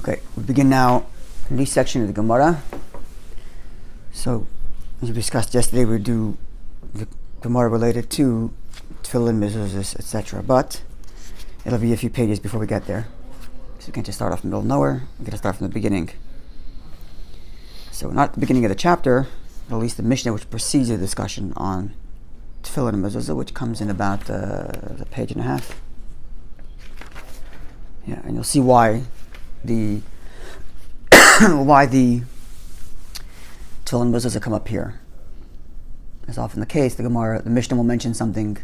Okay, we begin now a new section of the Gemara. So, as we discussed yesterday, we do the Gemara related to tefillin, mezuzahs, etc. But it'll be a few pages before we get there. So we can't just start off in the middle of nowhere. We're going to start from the beginning. So not the beginning of the chapter, but at least the Mishnah which precedes the discussion on tefillin and mezuzah, which comes in about a page and a half. Yeah, and you'll see why the tefillin mezuzah come up here. As often the case, the Mishnah will mention something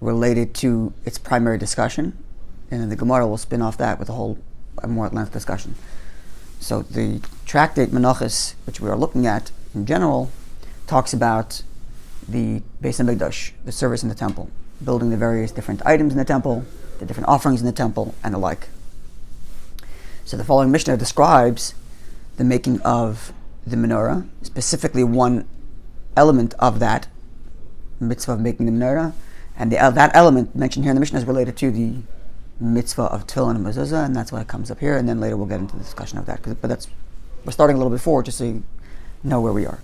related to its primary discussion, and then the Gemara will spin off that with a more length discussion. So the tractate Menachot, which we are looking at in general, talks about the Beis HaMikdash, the service in the temple, building the various different items in the temple, the different offerings in the temple, and the like. So the following Mishnah describes the making of the menorah, specifically one element of that mitzvah of making the menorah, and that element mentioned here in the Mishnah is related to the mitzvah of tefillin and mezuzah, and that's why it comes up here, and then later we'll get into the discussion of that. But we're starting a little before, just so you know where we are.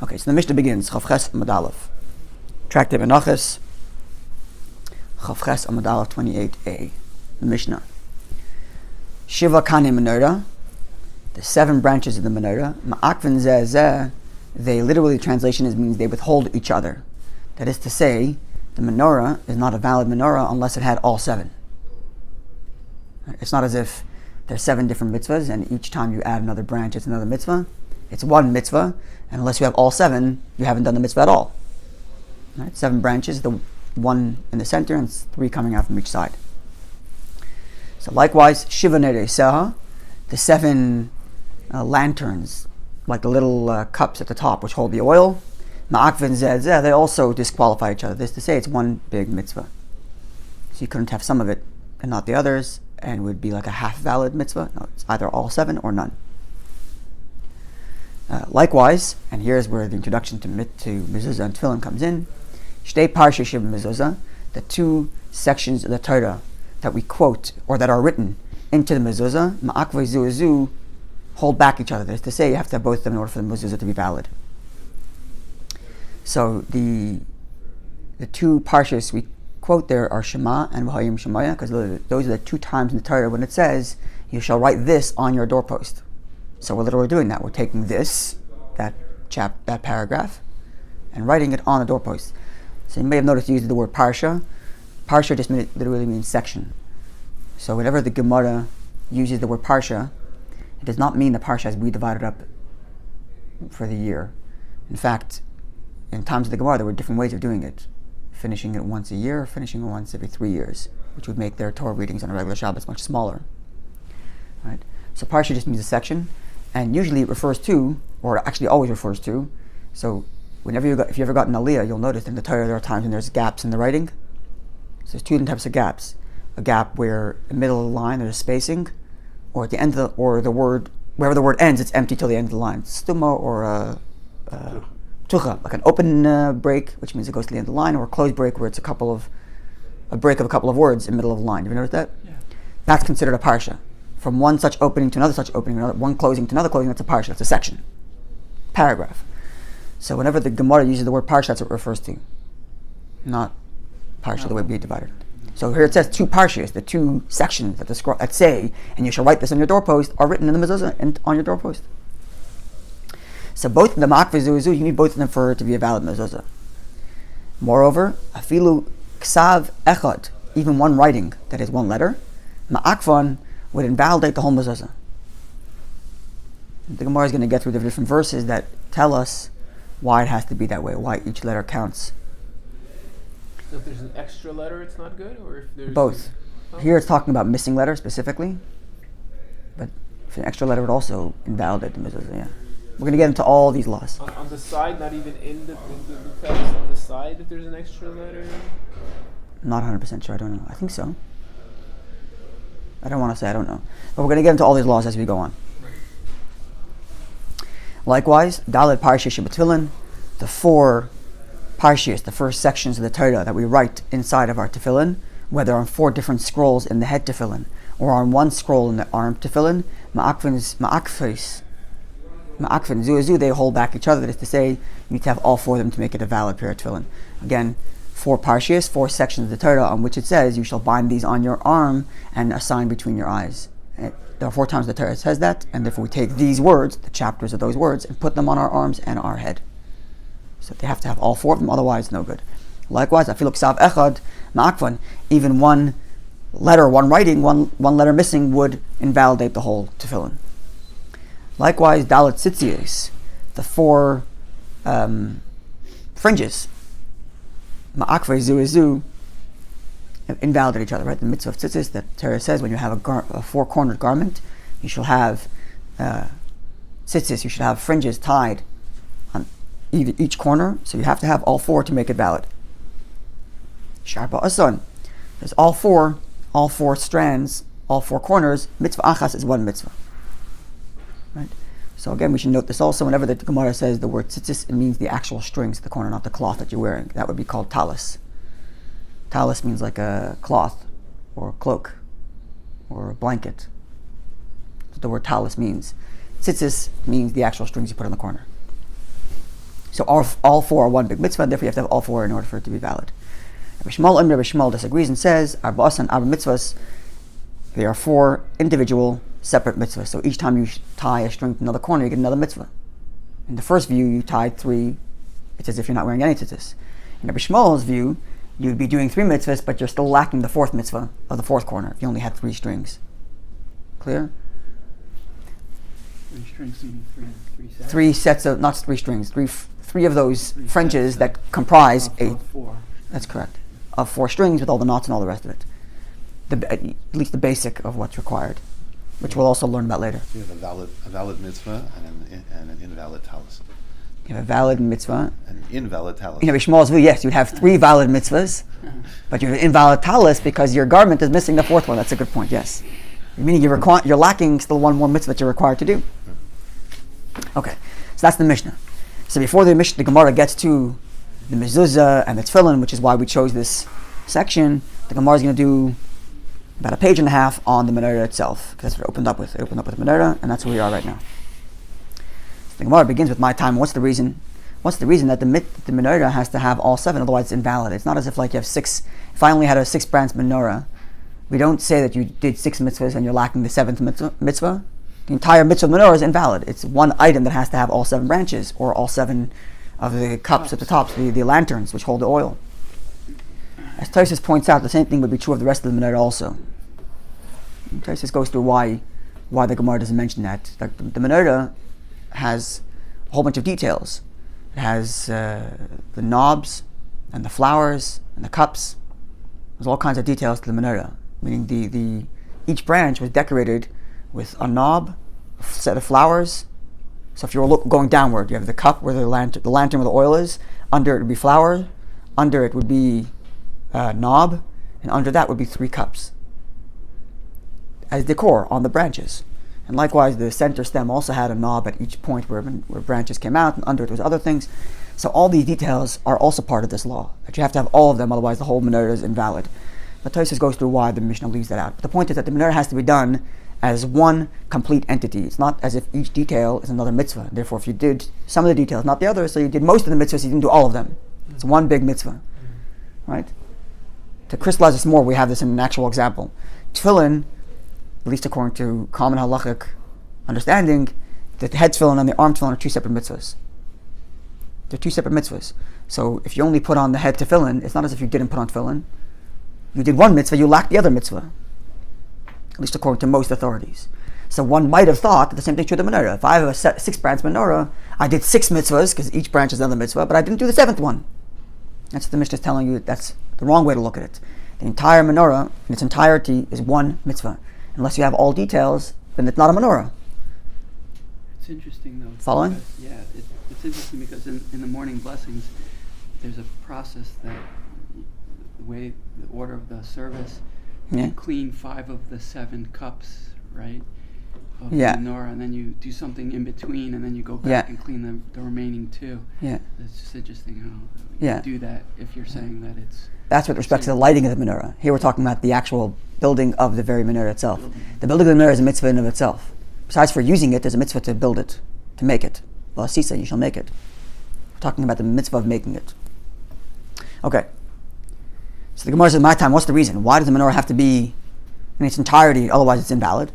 Okay, so the Mishnah begins, Chavches Amud Aleph. Tractate Menachot, Chavches Amud Aleph 28a. The Mishnah. Shiva Kane Menorah, the 7 branches of the menorah, Ma'akvin Zeh Zeh, they literally, translation means they withhold each other. That is to say, the menorah is not a valid menorah unless it had all 7. It's not as if there's 7 different mitzvahs and each time you add another branch it's another mitzvah. It's one mitzvah, and unless you have all 7, you haven't done the mitzvah at all. Right? 7 branches, the 1 in the center and 3 coming out from each side. So likewise, Shiva Nerei Seha, the 7 lanterns, like the little cups at the top which hold the oil, Ma'akvin Zeh Zeh, they also disqualify each other. This is to say it's one big mitzvah. So you couldn't have some of it and not the others, and it would be like a half valid mitzvah. No, it's either all 7 or none. Likewise, and here's where the introduction to mezuzah and tefillin comes in, Shtei Parsha Shiva Mezuzah, the 2 sections of the Torah that we quote or that are written into the mezuzah, Ma'akvei Zu Zu, hold back each other. That is to say, you have to have both of them in order for the mezuzah to be valid. So the 2 parshas we quote there are Shema and V'hayim Shemaya, because those are the 2 times in the Torah when it says, you shall write this on your doorpost. So we're literally doing that. We're taking that paragraph, and writing it on the doorpost. So you may have noticed you used the word parsha. Parsha just literally means section. So whenever the Gemara uses the word parsha, it does not mean the parsha has to be divided up for the year. In fact, in times of the Gemara, there were different ways of doing it. Finishing it once a year, or finishing it once every 3 years, which would make their Torah readings on a regular Shabbos much smaller. Right? So parsha just means a section, and usually it refers to, or actually always refers to, so if you ever got an aliyah, you'll notice in the Torah there are times when there's gaps in the writing. So there's 2 different types of gaps. A gap where in the middle of the line there's spacing, or at the end of the word, wherever the word ends, it's empty till the end of the line. Stuma or tucha, like an open break, which means it goes to the end of the line, or a closed break where it's a break of a couple of words in the middle of the line. Have you noticed that? Yeah. That's considered a parsha. From one such opening to another such opening, one closing to another closing, that's a parsha. That's a section, paragraph. So whenever the Gemara uses the word parsha, that's what it refers to, not parsha the way we divided. So here it says 2 parshas, the 2 sections that say, and you shall write this on your doorpost, are written in the mezuzah and on your doorpost. So both the Ma'akvei Zu Zu, you need both of them for it to be a valid mezuzah. Moreover, afilu ksav echad, even one writing, that is one letter, Ma'akvan, would invalidate the whole mezuzah. The Gemara is going to get through the different verses that tell us why it has to be that way, why each letter counts. So if there's an extra letter, it's not good, or if there's both. Here it's talking about missing letters specifically, but if an extra letter would also invalidate the mezuzah. Yeah, we're going to get into all these laws. On the side, not even in the text, on the side, if there's an extra letter. I'm not 100% sure. I don't know. I think so. I don't want to say I don't know, but we're going to get into all these laws as we go on. Likewise, Dalet Parsha Shabbatfilin, the 4 parshas, the first sections of the Torah that we write inside of our tefillin, whether on 4 different scrolls in the head tefillin or on one scroll in the arm tefillin, ma'akfin zu, they hold back each other. That is to say, you need to have all 4 of them to make it a valid pair of tefillin. Again, 4 parshias, 4 sections of the Torah on which it says, you shall bind these on your arm and assign between your eyes. There are 4 times the Torah says that, and therefore we take these words, the chapters of those words, and put them on our arms and our head. So they have to have all 4 of them, otherwise no good. Likewise, afiluk sav echad ma'akvan, even one letter, one writing, one letter missing would invalidate the whole tefillin. Likewise, dalet tzitzis, the 4 fringes, ma'akve zu, invalidate each other, right? The mitzvah of tzitzis, that Torah says when you have a 4-cornered garment, you shall have tzitzis, you should have fringes tied on each corner, so you have to have all 4 to make it valid. Sharpa ason, there's all 4 strands, all 4 corners. Mitzvah achas is one mitzvah, right? So again, we should note this also. Whenever the Gemara says the word tzitzis, it means the actual strings at the corner, not the cloth that you're wearing. That would be called talis. Talis means like a cloth or a cloak or a blanket. That's what the word talis means. Tzitzis means the actual strings you put in the corner. So all 4 are one big mitzvah, and therefore you have to have all 4 in order for it to be valid. Rabbi Shmuel disagrees and says, Arba'as and Arba mitzvahs, they are 4 individual, separate mitzvahs. So each time you tie a string to another corner, you get another mitzvah. In the first view, you tied 3, it's as if you're not wearing any tzitzis. In Rabbi Shmuel's view, you'd be doing 3 mitzvahs, but you're still lacking the 4th mitzvah of the 4th corner if you only had 3 strings. Clear? 3 strings meaning 3 sets? 3 sets of, not 3 strings, 3 of those fringes that comprise a... 4. That's correct. Of 4 strings with all the knots and all the rest of it. At least the basic of what's required, which we'll also learn about later. So you have a valid mitzvah and an invalid talis. You have a valid mitzvah. An invalid talis. In Rabbi Shmuel's view, yes, you'd have 3 valid mitzvahs, but you have an invalid talis because your garment is missing the 4th one. That's a good point, yes. Meaning you're lacking still one more mitzvah that you're required to do. Okay, so that's the Mishnah. So before the Gemara gets to the mezuzah and the tefillin, which is why we chose this section, the Gemara is going to do about a page and a half on the menorah itself, because that's what it opened up with. It opened up with the menorah, and that's where we are right now. So the Gemara begins with my time. What's the reason? What's the reason that the menorah has to have all 7, otherwise it's invalid? It's not as if like you have 6. If I only had a 6-branch menorah, we don't say that you did 6 mitzvahs and you're lacking the 7th mitzvah. The entire mitzvah of menorah is invalid. It's one item that has to have all 7 branches, or all 7 of the cups at the tops, the lanterns which hold the oil. As Tosfos points out, the same thing would be true of the rest of the menorah also. Tosfos goes through why the Gemara doesn't mention that. The menorah has a whole bunch of details. It has the knobs and the flowers and the cups. There's all kinds of details to the menorah, meaning each branch was decorated with a knob, a set of flowers. So if you're going downward, you have the cup where the lantern where the oil is. Under it would be flour. Under it would be knob, and under that would be 3 cups as decor on the branches. And likewise, the center stem also had a knob at each point where branches came out, and under it was other things. So all these details are also part of this law, that you have to have all of them, otherwise the whole menorah is invalid. But Tosfos goes through why the Mishnah leaves that out. But the point is that the menorah has to be done as one complete entity. It's not as if each detail is another mitzvah. Therefore, if you did some of the details, not the others, so you did most of the mitzvahs, you didn't do all of them. It's one big mitzvah, right? To crystallize this more, we have this in an actual example. Tefillin, at least according to common halachic understanding, the head tefillin and the arm tefillin are 2 separate mitzvahs. They're 2 separate mitzvahs. So if you only put on the head tefillin, it's not as if you didn't put on tefillin. You did one mitzvah, you lacked the other mitzvah. At least according to most authorities. So one might have thought that the same thing true of the menorah. If I have a 6-branch menorah, I did 6 mitzvahs, because each branch is another mitzvah, but I didn't do the 7th one. That's what the Mishnah is telling you. That's the wrong way to look at it. The entire menorah, in its entirety, is one mitzvah. Unless you have all details, then it's not a menorah. It's interesting though. Following? Because, yeah, it's interesting because in the morning blessings, there's a process that the order of the service, you clean 5 of the 7 cups, right? Of the menorah, and then you do something in between, and then you go back and clean the remaining 2. Yeah. It's just interesting how you do that if you're saying that it's That's with respect to the lighting of the menorah. Here we're talking about the actual building of the very menorah itself. The building of the menorah is a mitzvah in of itself. Besides for using it, there's a mitzvah to build it, to make it. Well, Sisa, you shall make it. We're talking about the mitzvah of making it. Okay. So the Gemara says, my time, what's the reason? Why does the menorah have to be in its entirety, otherwise it's invalid?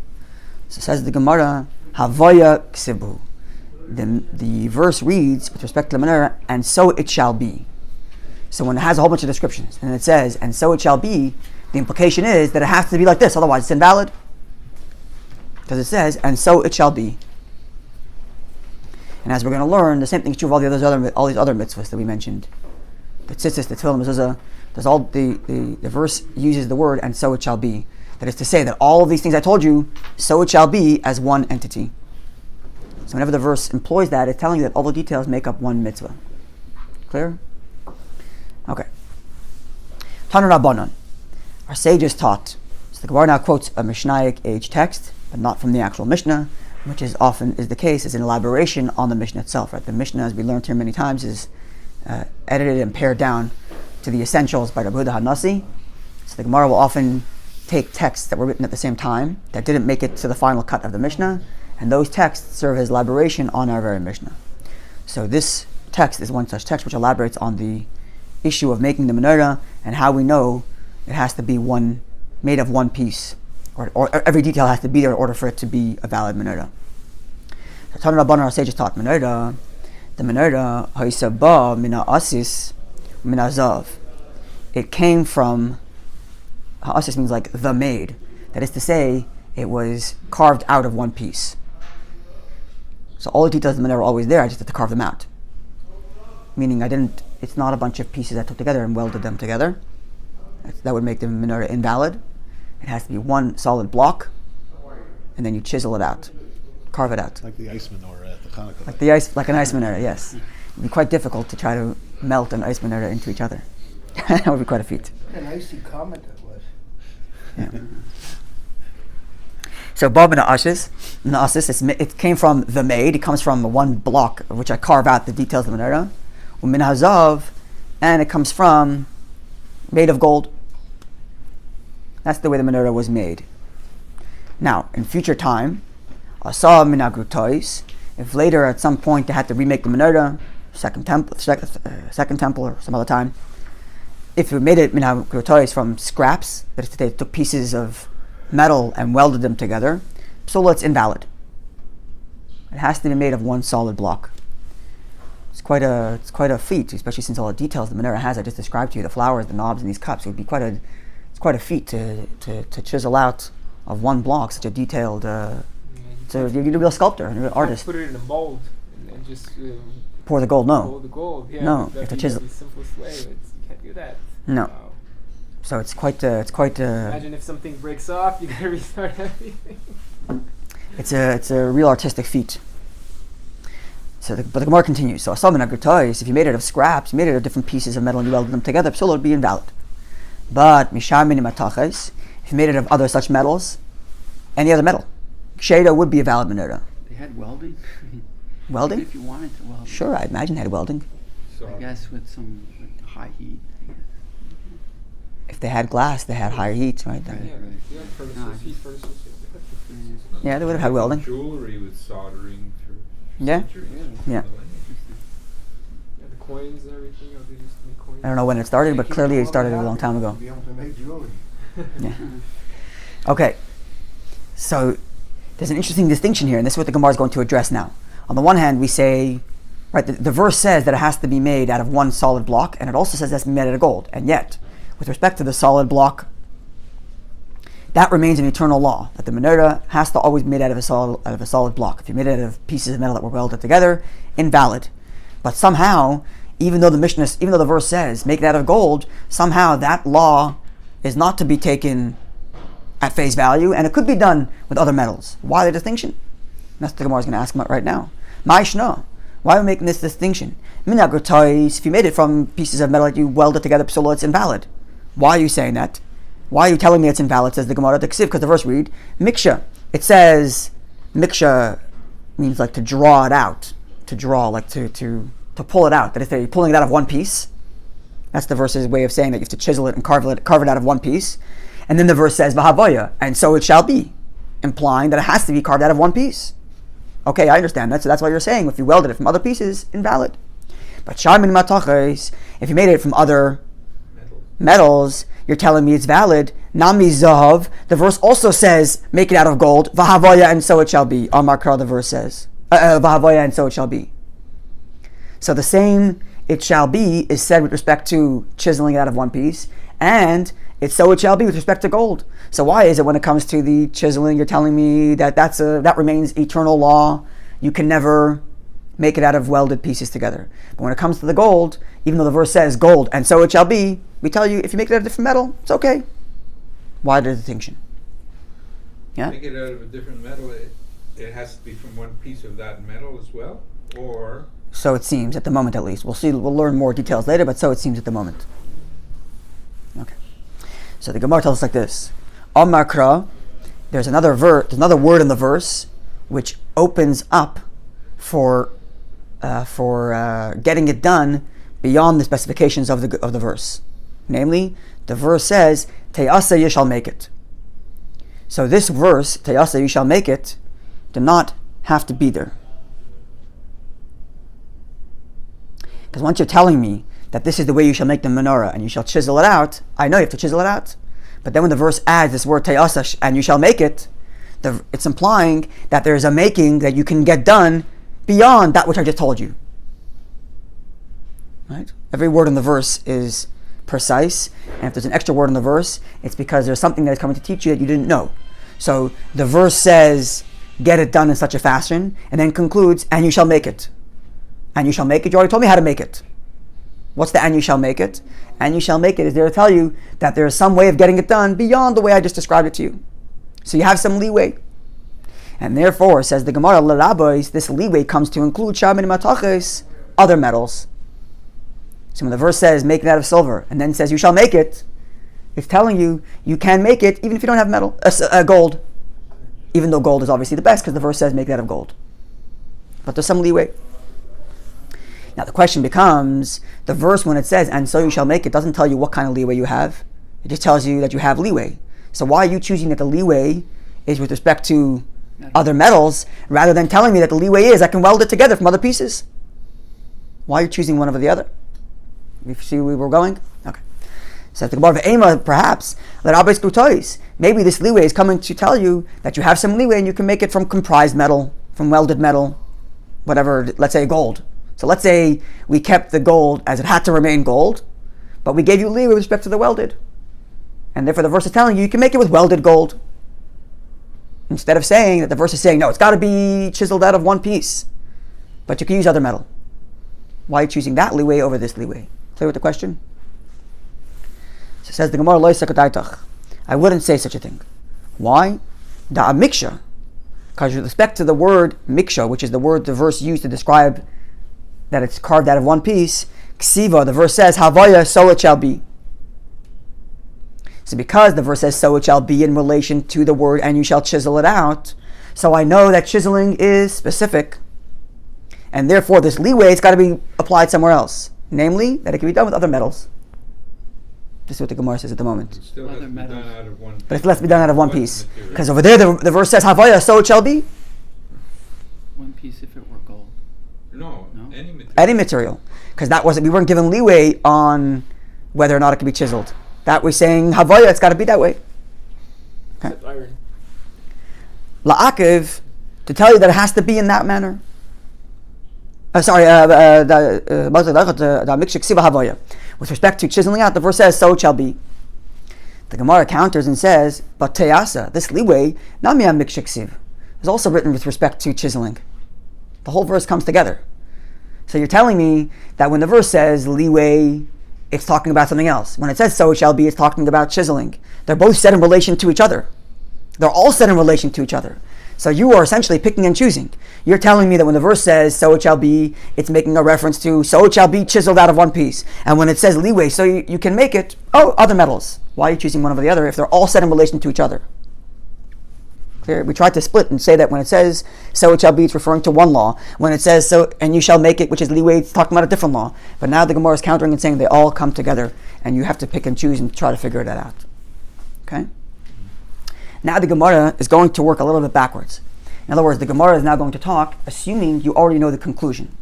So says the Gemara, Havaya Ksibu. The verse reads, with respect to the menorah, and so it shall be. So when it has a whole bunch of descriptions, and it says, and so it shall be, the implication is that it has to be like this, otherwise it's invalid. Because it says, and so it shall be. And as we're going to learn, the same thing is true of all these other mitzvahs that we mentioned. The tzitzis, the tefillah, mezuzah, there's all the verse uses the word, and so it shall be. That is to say that all of these things I told you, so it shall be as one entity. So whenever the verse employs that, it's telling you that all the details make up one mitzvah. Clear? Okay. Tanu Rabbanan. Our sages taught. So the Gemara now quotes a Mishnaic age text, but not from the actual Mishnah, which is often is the case, is an elaboration on the Mishnah itself. Right? The Mishnah, as we learned here many times, is edited and pared down to the essentials by Rabbi Hanasi. So the Gemara will often take texts that were written at the same time that didn't make it to the final cut of the Mishnah, and those texts serve as elaboration on our very Mishnah. So this text is one such text which elaborates on the issue of making the menorah and how we know it has to be made of one piece, or every detail has to be there in order for it to be a valid menorah. Tanu Rabbanan, our sages taught menorah. The menorah haisaba mina asis mina zav. It came from asis means like the made. That is to say, it was carved out of one piece. So all the details of the menorah are always there. I just have to carve them out. Meaning it's not a bunch of pieces I took together and welded them together. That would make the menorah invalid. It has to be one solid block, and then you chisel it out, carve it out. Like the ice menorah at the Hanukkah. Like an ice menorah, yes. It would be quite difficult to try to melt an ice menorah into each other. That would be quite a feat. An icy comet that was. Yeah. So Bob and Ashes, it came from the made. It comes from one block, which I carve out the details of the menorah. Umin hazav, and it comes from made of gold. That's the way the menorah was made. Now, in future time, asa minagrutois. If later at some point they had to remake the menorah, second temple, or some other time, if we made it minagrutois from scraps, that is to say, took pieces of metal and welded them together, so it's invalid. It has to be made of one solid block. It's quite a feat, especially since all the details the menorah has I just described to you, the flowers, the knobs, and these cups. It would be quite a feat to chisel out of one block such a detailed. So you're a real sculptor, and an artist. Put it in a mold and just pour the gold. No. Pour the gold. Yeah, No, that'd the be chisel. the simplest way. You can't do that. No. Wow. So it's quite. Imagine if something breaks off, you gotta restart everything. It's a real artistic feat. So, but the Gemara continues. So, asam minagrutois, if you made it of scraps, you made it of different pieces of metal and you welded them together, so it would be invalid. But mishar mini mataches, if you made it of other such metals, any other metal, sheda would be a valid menorah. They had welding. Welding? If you wanted to weld. Sure, I imagine they had welding. I guess with some high heat. I guess. If they had glass, they had higher heat, right? Right. Yeah, furnaces, heat furnaces. Yeah, they would have had welding. Jewelry with soldering for Yeah. centuries. Yeah. Yeah, the coins and everything. They used to make coins. I don't know when it started, but clearly it started a long time ago. Be able to make jewelry. Yeah. Okay. So there's an interesting distinction here, and this is what the Gemara is going to address now. On the one hand, we say, right, the verse says that it has to be made out of one solid block, and it also says it has to be made out of gold. And yet, with respect to the solid block, that remains an eternal law, that the menorah has to always be made out of a solid block. If you made it out of pieces of metal that were welded together, invalid. But somehow, even though the verse says make it out of gold, somehow that law is not to be taken at face value, and it could be done with other metals. Why the distinction? And that's what the Gemara is going to ask about right now. Ma'ishna, why are we making this distinction? Minagrotais, if you made it from pieces of metal that you welded together, so it's invalid. Why are you saying that? Why are you telling me it's invalid? Says the Gemara. Because the verse read miksha. It says miksha means like to draw it out, to draw, like to pull it out. That is, you're pulling it out of one piece, That's the verse's way of saying that you have to chisel it and carve it out of one piece. And then the verse says, v'havoya, and so it shall be, implying that it has to be carved out of one piece. Okay, I understand that. So that's what you're saying. If you welded it from other pieces, invalid. But shamin matachos, if you made it from other metals, you're telling me it's valid. Nami zahav, the verse also says, make it out of gold. V'havoya, and so it shall be. Amar Kra, the verse says, v'havoya, and so it shall be. So the same it shall be is said with respect to chiseling it out of one piece, and it's so it shall be with respect to gold. So why is it when it comes to the chiseling, you're telling me that that remains eternal law? You can never make it out of welded pieces together. But when it comes to the gold, even though the verse says gold, and so it shall be, we tell you if you make it out of different metal, it's okay. Why the distinction? Yeah. Make it out of a different metal. It has to be from one piece of that metal as well, or. So it seems, at the moment at least. We'll see. We'll learn more details later, but so it seems at the moment. Okay. So the Gemara tells us like this: Amar Kra, there's another word in the verse which opens up for getting it done beyond the specifications of the verse. Namely, the verse says, "Te'asa you shall make it." So this verse, "Te'asa you shall make it," did not have to be there. Because once you're telling me that this is the way you shall make the menorah and you shall chisel it out, I know you have to chisel it out. But then when the verse adds this word te'asa and you shall make it, it's implying that there is a making that you can get done beyond that which I just told you. Right? Every word in the verse is precise, and if there's an extra word in the verse, it's because there's something that's coming to teach you that you didn't know. So the verse says, get it done in such a fashion, and then concludes, and you shall make it. And you shall make it. You already told me how to make it. What's the and you shall make it? And you shall make it is there to tell you that there is some way of getting it done beyond the way I just described it to you. So you have some leeway. And therefore, says the Gemara, L'Rabbis, this leeway comes to include shamin matachos, other metals. So when the verse says, make it out of silver, and then says, you shall make it, it's telling you, you can make it even if you don't have gold. Even though gold is obviously the best, because the verse says, make it out of gold. But there's some leeway. Now the question becomes, the verse when it says, and so you shall make it, doesn't tell you what kind of leeway you have. It just tells you that you have leeway. So why are you choosing that the leeway is with respect to other metals, rather than telling me that the leeway is I can weld it together from other pieces? Why are you choosing one over the other? You see where we're going? Okay. So the Gemara Ema, perhaps, maybe this leeway is coming to tell you that you have some leeway and you can make it from comprised metal, from welded metal, whatever, let's say gold. So let's say we kept the gold as it had to remain gold, but we gave you leeway with respect to the welded. And therefore the verse is telling you you can make it with welded gold. Instead of saying that the verse is saying, no, it's got to be chiseled out of one piece. But you can use other metal. Why are you choosing that leeway over this leeway? Clear with the question? So it says the Gemara, I wouldn't say such a thing. Why? Da miksha. Because with respect to the word miksha, which is the word the verse used to describe that it's carved out of one piece, ksiva, the verse says, havaya, so it shall be. So because the verse says, so it shall be in relation to the word, and you shall chisel it out, so I know that chiseling is specific, and therefore this leeway has got to be applied somewhere else. Namely, that it can be done with other metals. This is what the Gemara says at the moment. It still has to be done out of one piece. But it has to be done out of one piece. Because over there the verse says, havaya, so it shall be. One piece if it were gold. No, No? any material. Any material. Because we weren't given leeway on whether or not it can be chiseled. That we're saying, havaya, it's got to be that way. Okay. Except iron. La'akiv, to tell you that it has to be in that manner. With respect to chiseling out, the verse says, so it shall be. The Gemara counters and says, but te'asa, this leeway, namia mikshiksiv, is also written with respect to chiseling. The whole verse comes together. So you're telling me that when the verse says leeway, it's talking about something else. When it says so it shall be, it's talking about chiseling. They're both set in relation to each other. They're all set in relation to each other. So you are essentially picking and choosing. You're telling me that when the verse says so it shall be, it's making a reference to so it shall be chiseled out of one piece. And when it says leeway, so you can make it, other metals. Why are you choosing one over the other if they're all set in relation to each other? Clear? We tried to split and say that when it says so it shall be, it's referring to one law. When it says so and you shall make it, which is leeway, it's talking about a different law. But now the Gemara is countering and saying they all come together, and you have to pick and choose and try to figure that out. Okay? Now the Gemara is going to work a little bit backwards. In other words, the Gemara is now going to talk, assuming you already know the conclusion.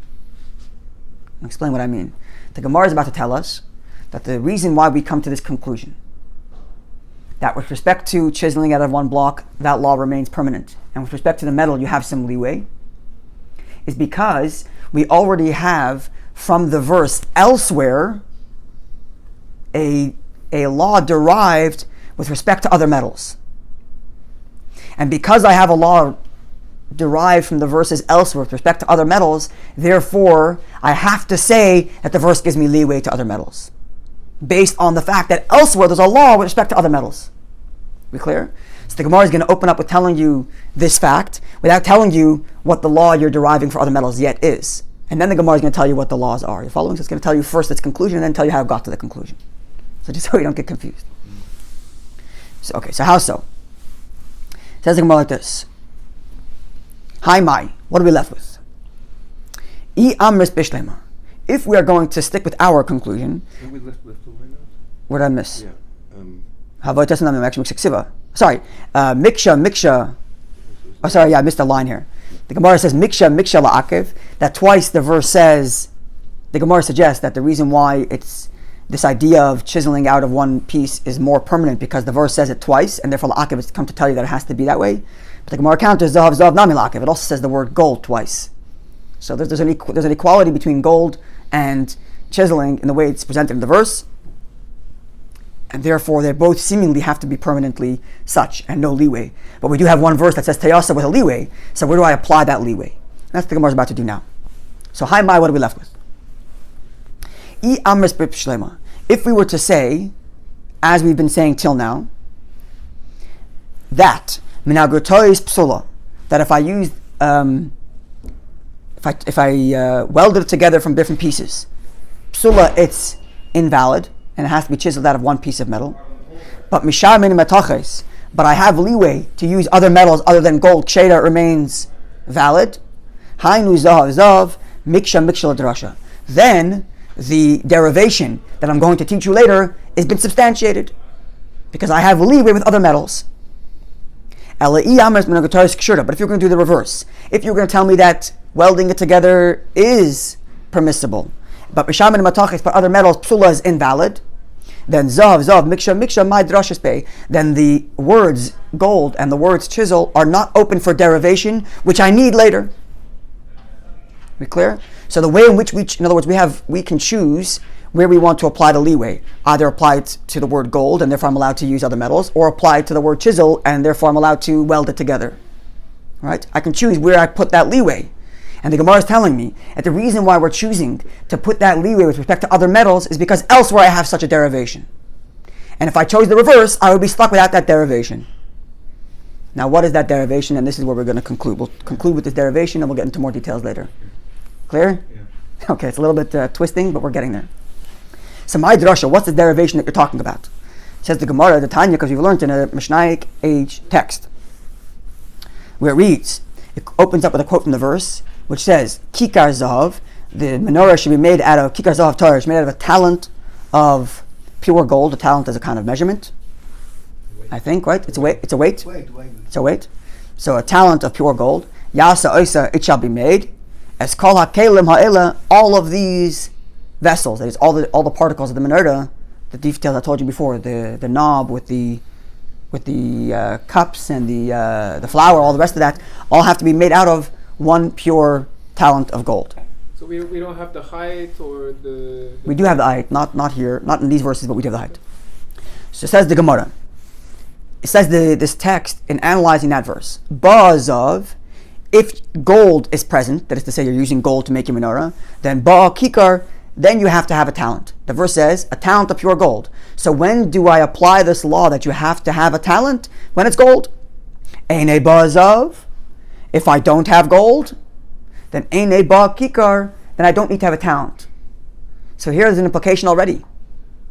I'll explain what I mean. The Gemara is about to tell us that the reason why we come to this conclusion, that with respect to chiseling out of one block, that law remains permanent, and with respect to the metal, you have some leeway, is because we already have from the verse elsewhere a law derived with respect to other metals. And because I have a law derived from the verses elsewhere with respect to other metals, therefore I have to say that the verse gives me leeway to other metals, based on the fact that elsewhere there's a law with respect to other metals. We clear? So the Gemara is going to open up with telling you this fact without telling you what the law you're deriving for other metals yet is. And then the Gemara is going to tell you what the laws are. You're following? So it's going to tell you first its conclusion and then tell you how it got to the conclusion. So just so you don't get confused. So how so? It says the Gemara like this. Hi Mai, what are we left with? I amris bishlema. If we are going to stick with our conclusion, we left over now? what did I miss? Yeah. Sorry, miksha. Oh, sorry, yeah, I missed a line here. The Gemara says miksha la'akev. That twice the verse says, the Gemara suggests that the reason why it's this idea of chiseling out of one piece is more permanent because the verse says it twice, and therefore la'akev has come to tell you that it has to be that way. But the Gemara counters zahav nami la'akev. It also says the word gold twice. So there's an equality between gold and chiseling in the way it's presented in the verse, and therefore they both seemingly have to be permanently such and no leeway. But we do have one verse that says teyasa with a leeway, so where do I apply that leeway? And that's what the Gemara is about to do now. So hi mai, what are we left with? I amris b'shlema. If we were to say, as we've been saying till now, that minagotois psula, that if I used if I welded it together from different pieces, psula, it's invalid, and it has to be chiseled out of one piece of metal. But mishar min metaches, but I have leeway to use other metals other than gold, ksheda remains valid. Hainu zav, miksha drasha. Then the derivation that I'm going to teach you later has been substantiated, because I have leeway with other metals. But if you're going to do the reverse, if you're going to tell me that welding it together is permissible, but other metals, psula is invalid, then zav, miksha, my drashas pay, then the words gold and the words chisel are not open for derivation, which I need later. We clear? So the way in which in other words, we can choose where we want to apply the leeway. Either apply it to the word gold, and therefore I'm allowed to use other metals, or apply it to the word chisel, and therefore I'm allowed to weld it together. Right? I can choose where I put that leeway. And the Gemara is telling me that the reason why we're choosing to put that leeway with respect to other metals is because elsewhere I have such a derivation. And if I chose the reverse, I would be stuck without that derivation. Now, what is that derivation? And this is where we're going to conclude. We'll conclude with this derivation, and we'll get into more details later. Clear? Yeah. Okay, it's a little bit twisting, but we're getting there. So, my drasha, what's the derivation that you're talking about? Says the Gemara, the Tanya, because we've learned in a Mishnaic age text, where it reads, it opens up with a quote from the verse, which says, Kikar Zahav, the menorah should be made out of, Kikar Zahav Torah, made out of a talent of pure gold. A talent is a kind of measurement, I think, right? It's a weight. It's a weight. It's a weight. So a talent of pure gold. Yasa Oisa, it shall be made. As Kol HaKelim Ha'ela, all of these vessels, that is all the particles of the menorah, the details I told you before, the knob with the cups and the flour, all the rest of that, all have to be made out of one pure talent of gold. So we don't have the height or the we do have the height, not here, not in these verses, but we do have the height. So it says the Gemara. It says this text in analyzing that verse. Ba'azav, if gold is present, that is to say you're using gold to make your menorah, then ba'a kikar, then you have to have a talent. The verse says a talent of pure gold. So when do I apply this law that you have to have a talent? When it's gold. Eine ba'azav. If I don't have gold, then eine ba kikar, then I don't need to have a talent. So here's an implication already.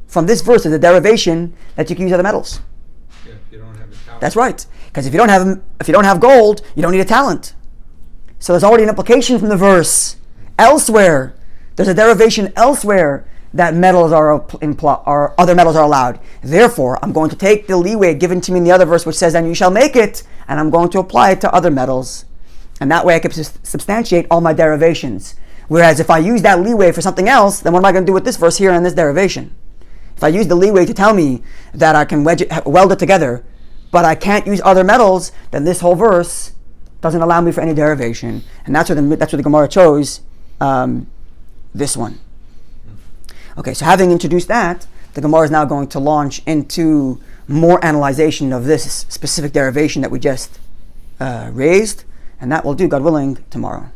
From this verse is a derivation that you can use other metals. Yeah, you don't have a talent. That's right. Because if you don't have gold, you don't need a talent. So there's already an implication from the verse elsewhere. There's a derivation elsewhere that metals are other metals are allowed. Therefore, I'm going to take the leeway given to me in the other verse, which says, "And you shall make it," and I'm going to apply it to other metals, and that way I can substantiate all my derivations. Whereas if I use that leeway for something else, then what am I going to do with this verse here and this derivation? If I use the leeway to tell me that I can weld it together, but I can't use other metals, then this whole verse doesn't allow me for any derivation, and that's what the Gemara chose. This one. Okay, so having introduced that, the Gemara is now going to launch into more analyzation of this specific derivation that we just raised, and that will do, God willing, tomorrow.